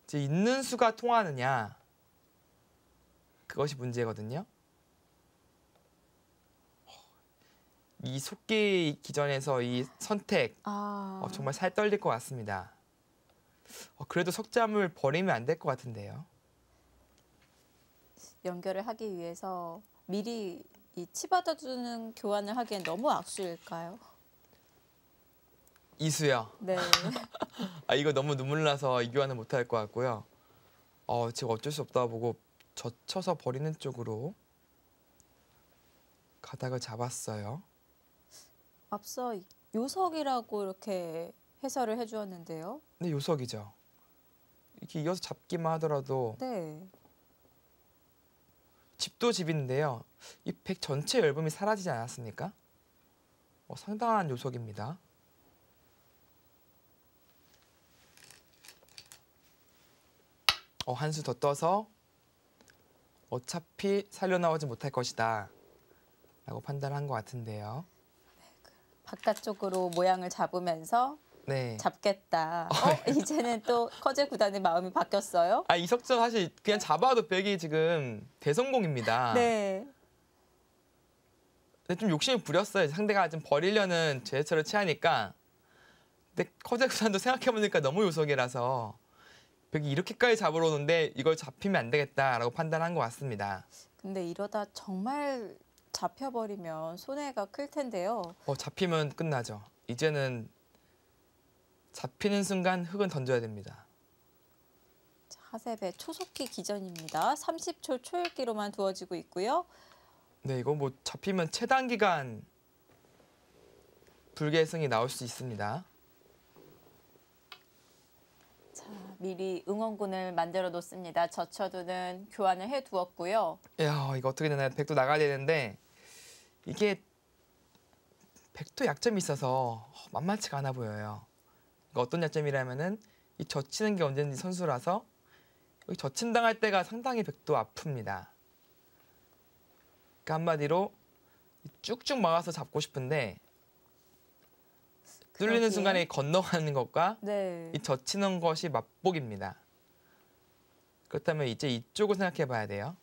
이제 있는 수가 통하느냐 그것이 문제거든요. 이 속기 기전에서 이 선택 정말 살 떨릴 것 같습니다. 그래도 석점을 버리면 안 될 것 같은데요. 연결을 하기 위해서 미리 이 치받아주는 교환을 하기엔 너무 악수일까요? 이수요. 네. 이거 너무 눈물 나서 이 교환을 못할 것 같고요. 지금 어쩔 수 없다 보고 젖혀서 버리는 쪽으로 가닥을 잡았어요. 앞서 요석이라고 이렇게 해설을 해주었는데요. 네, 요석이죠. 이렇게 이어서 잡기만 하더라도 네. 집도 집인데요. 이 백 전체 앨범이 사라지지 않았습니까? 상당한 요석입니다. 한 수 더 떠서 어차피 살려나오지 못할 것이다 라고 판단한 것 같은데요. 바깥쪽으로 모양을 잡으면서 네. 잡겠다. 이제는 또 커제 구단의 마음이 바뀌었어요. 이 석점 사실 그냥 잡아도 백이 지금 대성공입니다. 네. 근데 좀 욕심을 부렸어요. 상대가 좀 버리려는 제스처를 취하니까. 근데 커제 구단도 생각해보니까 너무 요석이라서 백이 이렇게까지 잡으러 오는데 이걸 잡히면 안 되겠다라고 판단한 것 같습니다. 근데 이러다 정말 잡혀버리면 손해가 클 텐데요. 잡히면 끝나죠. 이제는 잡히는 순간 흙은 던져야 됩니다. 하셉의 초속기 기전입니다. 30초 초읽기로만 두어지고 있고요. 네, 이거 뭐 잡히면 최단기간 불계승이 나올 수 있습니다. 자, 미리 응원군을 만들어 놓습니다. 젖혀두는 교환을 해두었고요. 이야, 이거 어떻게 되나요? 백도 나가야 되는데 이게 백도 약점이 있어서 만만치가 않아 보여요. 그러니까 어떤 약점이라면은 이 젖히는 게 언제든지 선수라서 여기 젖힌 당할 때가 상당히 백도 아픕니다. 그러니까 한마디로 쭉쭉 막아서 잡고 싶은데 뚫리는 순간에 건너가는 것과 네. 이 젖히는 것이 맞복입니다. 그렇다면 이제 이쪽을 생각해 봐야 돼요.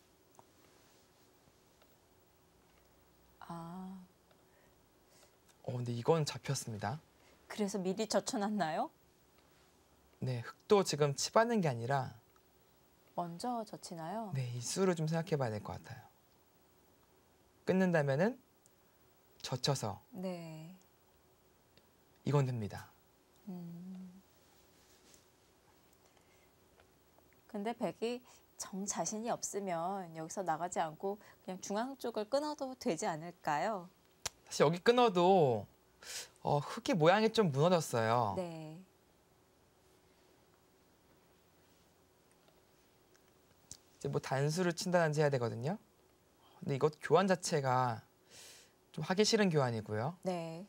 근데 이건 잡혔습니다. 그래서 미리 젖혀놨나요? 네, 흙도 지금 치받는 게 아니라 먼저 젖히나요? 네, 이 수를 좀 생각해 봐야 될 것 같아요. 끊는다면은 젖혀서 네. 이건 됩니다. 근데 백이 정 자신이 없으면 여기서 나가지 않고 그냥 중앙 쪽을 끊어도 되지 않을까요? 사실 여기 끊어도 흙이 모양이 좀 무너졌어요. 네. 이제 뭐 단수를 친다든지 해야 되거든요. 근데 이것 교환 자체가 좀 하기 싫은 교환이고요. 네.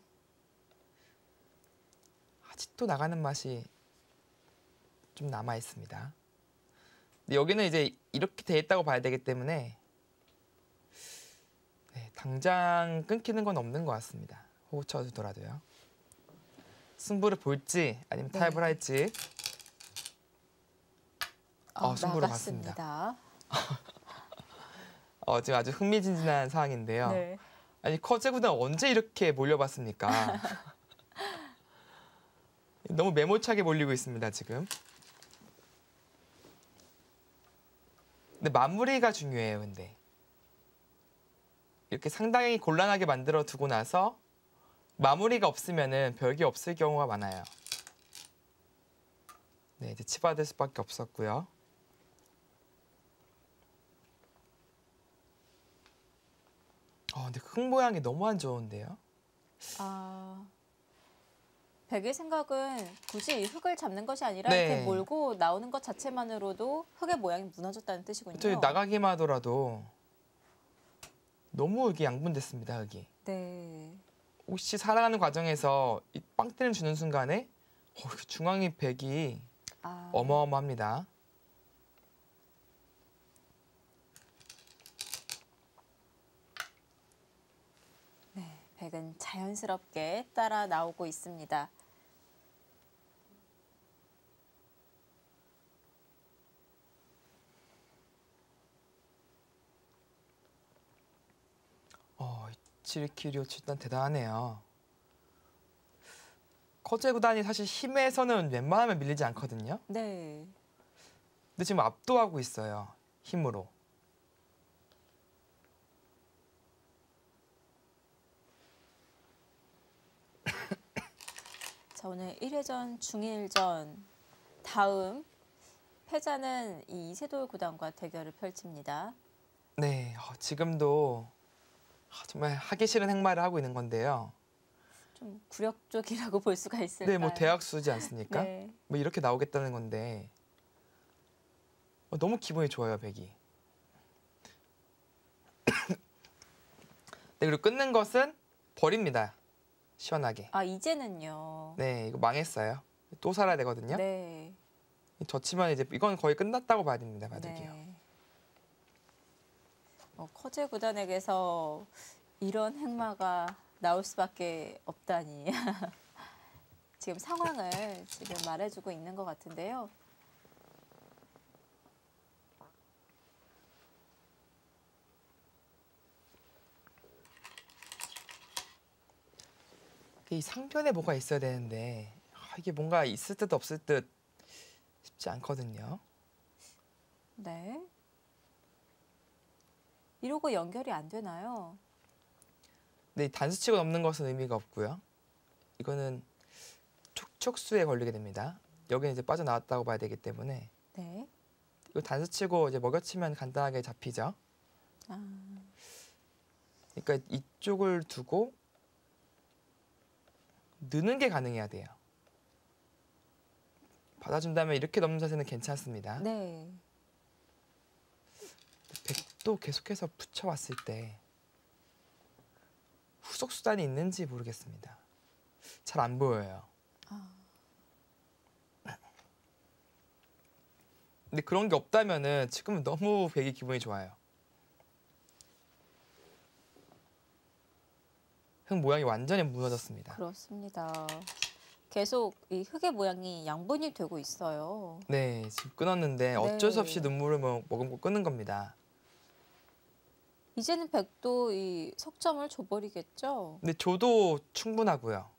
아직도 나가는 맛이 좀 남아 있습니다. 근데 여기는 이제 이렇게 돼 있다고 봐야 되기 때문에 네, 당장 끊기는 건 없는 것 같습니다. 호구 쳐주더라도요. 승부를 볼지 아니면 네. 타협을 할지. 승부로 나갔습니다. 갔습니다. 지금 아주 흥미진진한 상황인데요. 네. 아니 커제 구단 언제 이렇게 몰려봤습니까? 너무 매몰차게 몰리고 있습니다 지금. 근데 마무리가 중요해요. 근데 이렇게 상당히 곤란하게 만들어 두고 나서 마무리가 없으면은 별게 없을 경우가 많아요. 네, 이제 치받을 수밖에 없었고요. 근데 흙 모양이 너무 안 좋은데요? 백의 생각은 굳이 이 흙을 잡는 것이 아니라 네. 이렇게 몰고 나오는 것 자체만으로도 흙의 모양이 무너졌다는 뜻이군요. 저기 나가기만 하더라도 너무 이게 양분됐습니다. 여기. 네. 혹시 살아가는 과정에서 이 빵때림 주는 순간에 중앙이 백이 어마어마합니다. 네, 백은 자연스럽게 따라 나오고 있습니다. 치리키리오 일단 대단하네요. 커제 구단이 사실 힘에서는 웬만하면 밀리지 않거든요. 네. 근데 지금 압도하고 있어요. 힘으로. 자, 오늘 1회전, 중일전 다음 패자는 이 이세돌 구단과 대결을 펼칩니다. 네, 지금도 정말 하기 싫은 행마를 하고 있는 건데요. 좀 굴욕적이라고 볼 수가 있을까요? 네, 뭐 대학수지 않습니까? 네. 뭐 이렇게 나오겠다는 건데 너무 기분이 좋아요, 백이. 네, 그리고 끊는 것은 버립니다. 시원하게. 이제는요. 네, 이거 망했어요. 또 살아야 되거든요. 네. 졌지만 이제 이건 거의 끝났다고 봐야 됩니다, 바둑이요. 네. 커제 구단에게서 이런 행마가 나올 수밖에 없다니. 지금 상황을 지금 말해주고 있는 것 같은데요. 이 상변에 뭐가 있어야 되는데 이게 뭔가 있을 듯 없을 듯 쉽지 않거든요. 네. 이러고 연결이 안 되나요? 네, 단수 치고 넘는 것은 의미가 없고요. 이거는 촉수에 걸리게 됩니다. 여기는 이제 빠져나왔다고 봐야 되기 때문에 네. 이거 단수 치고 이제 먹여치면 간단하게 잡히죠. 그러니까 이쪽을 두고 느는 게 가능해야 돼요. 받아준다면 이렇게 넘는 자세는 괜찮습니다. 네. 백도 계속해서 붙여왔을 때 후속 수단이 있는지 모르겠습니다. 잘 안 보여요. 근데 그런 게 없다면은 지금은 너무 백이 기분이 좋아요. 흙 모양이 완전히 무너졌습니다. 그렇습니다. 계속 이 흙의 모양이 양분이 되고 있어요. 네, 지금 끊었는데 어쩔 수 없이 눈물을 머금고 끊는 겁니다. 이제는 백도 이 석점을 줘버리겠죠? 근데 줘도 충분하고요.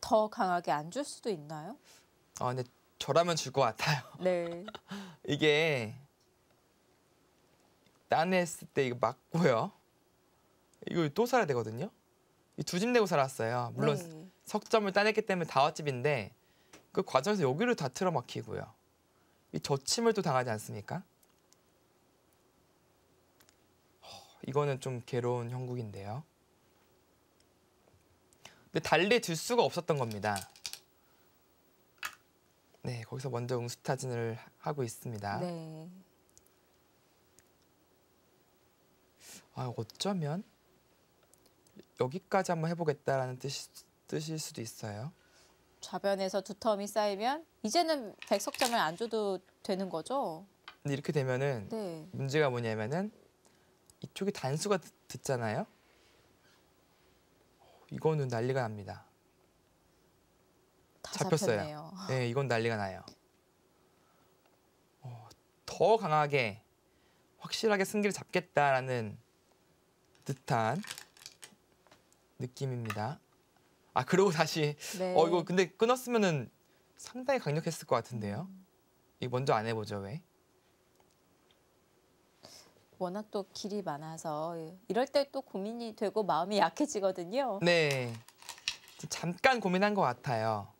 더 강하게 안 줄 수도 있나요? 근데 저라면 줄 것 같아요. 네. 이게 따냈을 때 이거 맞고요. 이거 또 살아야 되거든요. 두 집 내고 살았어요. 물론 네. 석점을 따냈기 때문에 다섯집인데 그 과정에서 여기를 다 틀어막히고요. 이 젖힘을 또 당하지 않습니까? 이거는 좀 괴로운 형국인데요. 근데 달리 둘 수가 없었던 겁니다. 네, 거기서 먼저 응수타진을 하고 있습니다. 네. 어쩌면 여기까지 한번 해보겠다라는 뜻일 수도 있어요. 좌변에서 두텀이 쌓이면 이제는 백석점을 안 줘도 되는 거죠? 근데 이렇게 되면은 네. 문제가 뭐냐면은 이쪽이 단수가 듣잖아요. 이거는 난리가 납니다. 다 잡혔어요. 잡혔네요. 네, 이건 난리가 나요. 더 강하게 확실하게 승기를 잡겠다라는 듯한 느낌입니다. 그리고 다시 네. 이거 근데 끊었으면은 상당히 강력했을 것 같은데요. 이거 먼저 안 해보죠, 왜? 워낙 또 길이 많아서 이럴 때 또 고민이 되고 마음이 약해지거든요. 네, 잠깐 고민한 것 같아요.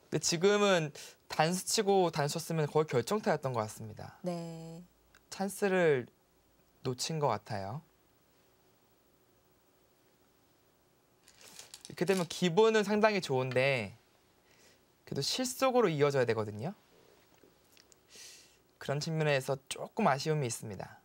근데 지금은 단수 치고 단수 쳤으면 거의 결정타였던 것 같습니다. 네. 찬스를 놓친 것 같아요. 이렇게 되면 기분은 상당히 좋은데 그래도 실속으로 이어져야 되거든요. 그런 측면에서 조금 아쉬움이 있습니다.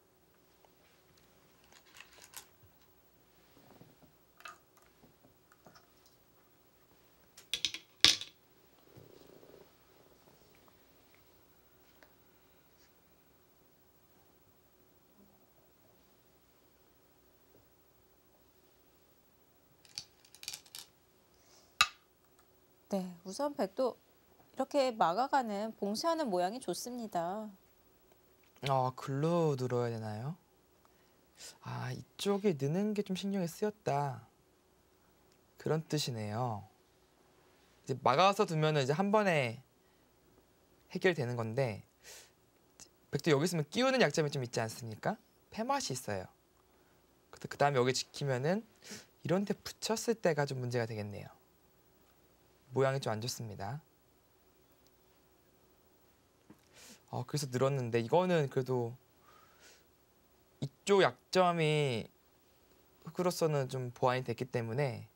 네, 우선 백도 이렇게 막아가는 봉쇄하는 모양이 좋습니다. 글로 눌러야 되나요? 이쪽에 느는 게 좀 신경이 쓰였다. 그런 뜻이네요. 이제 막아서 두면은 이제 한 번에 해결되는 건데 백도 여기 있으면 끼우는 약점이 좀 있지 않습니까? 패맛이 있어요. 그 다음에 여기 지키면은 이런 데 붙였을 때가 좀 문제가 되겠네요. 모양이 좀 안 좋습니다. 그래서 늘었는데 이거는 그래도 이쪽 약점이 흑으로서는 좀 보완이 됐기 때문에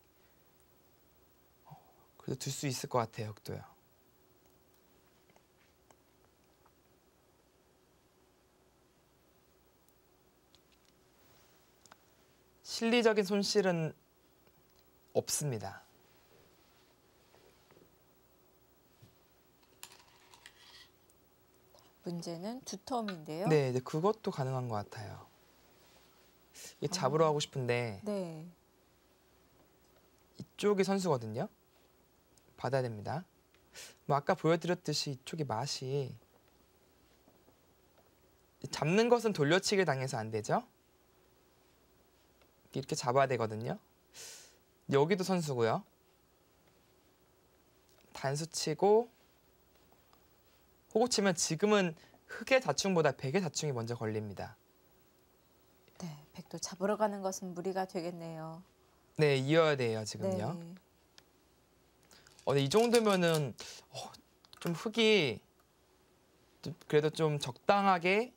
그래도 둘 수 있을 것 같아요, 흑도요. 실리적인 손실은 없습니다. 문제는 두텀인데요. 네, 그것도 가능한 것 같아요. 이게 잡으러 하고 싶은데 네. 이쪽이 선수거든요. 받아야 됩니다. 아까 보여드렸듯이 이쪽이 맛이 잡는 것은 돌려치기를 당해서 안 되죠. 이렇게 잡아야 되거든요. 여기도 선수고요. 단수 치고 호구 치면 지금은 흑의 자충보다 백의 자충이 먼저 걸립니다. 네, 백도 잡으러 가는 것은 무리가 되겠네요. 네, 이어야 돼요, 지금요. 네. 근데 이 정도면은 좀 흑이 그래도 좀 적당하게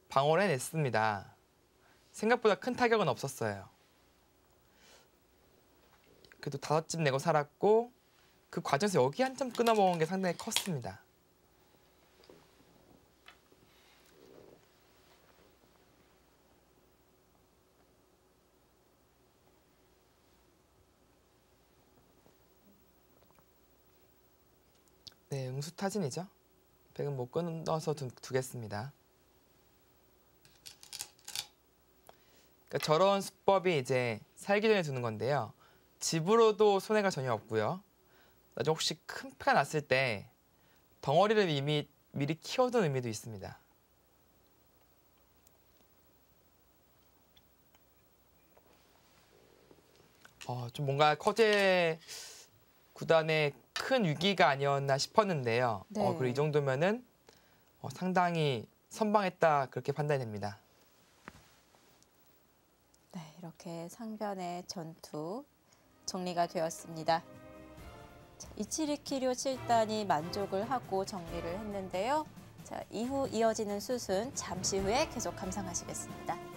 방어를 해냈습니다. 생각보다 큰 타격은 없었어요. 그래도 5집 내고 살았고 그 과정에서 여기 한 점 끊어먹은 게 상당히 컸습니다. 네, 응수타진이죠. 백은 못 끊어서 두겠습니다. 그러니까 저런 수법이 이제 살기 전에 두는 건데요. 집으로도 손해가 전혀 없고요. 나중에 혹시 큰 패가 났을 때 덩어리를 이미 미리 키워둔 의미도 있습니다. 좀 뭔가 커제 구단의 큰 위기가 아니었나 싶었는데요. 네. 그리고 이 정도면은 상당히 선방했다 그렇게 판단이 됩니다. 네, 이렇게 상변의 전투 정리가 되었습니다. 자, 이치리키료 7단이 만족을 하고 정리를 했는데요. 자, 이후 이어지는 수순 잠시 후에 계속 감상하시겠습니다.